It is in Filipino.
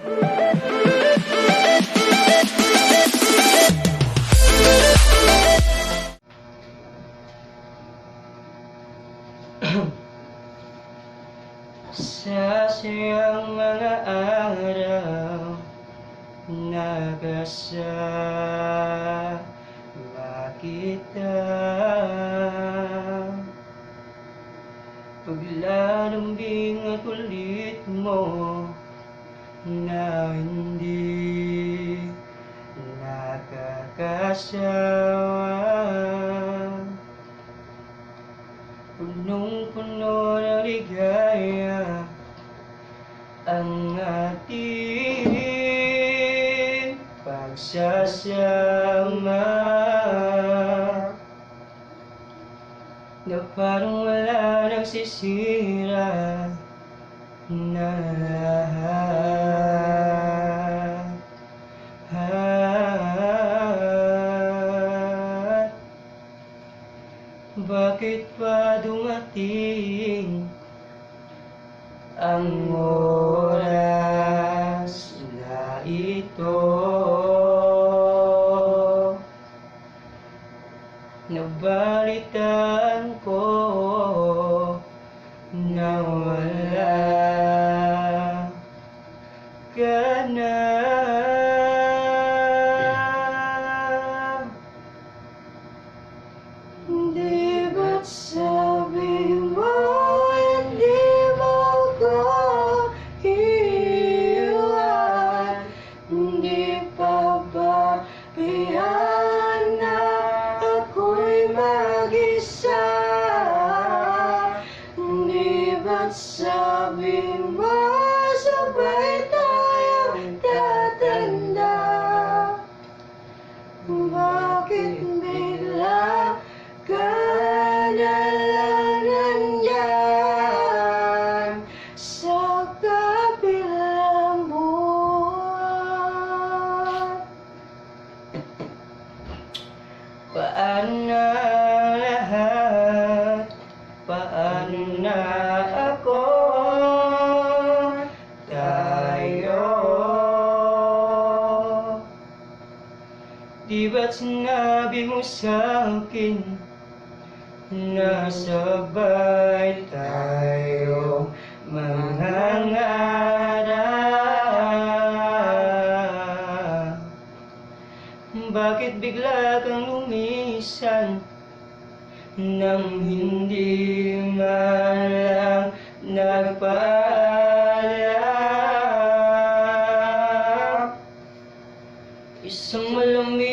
Sa sayang mga araw nagkasama kita, paglalambing at kulit mo na hindi nakakasawa, punong-puno ng ligaya ang ating pagsasama, na parang wala nang sisira na lahat. Bakit pa dumating ang oras na ito? Nabalitaan ko na wala ka na. Di ba't sabi mo hindi mo ko iiwan? Hindi pa ba iyan na ako'y mag-isa? Di ba't sabi mo sabay tayong tatanda? Bakit bigla ka na lang nandyan sa kabilang buwan? Paano na lahat? Paano na ako? Tayo? Di ba't sinabi mo sa'kin na sabay tayo mangangarap? Bakit bigla kang lumisan nang hindi man lang nagpaalam? Isang malamig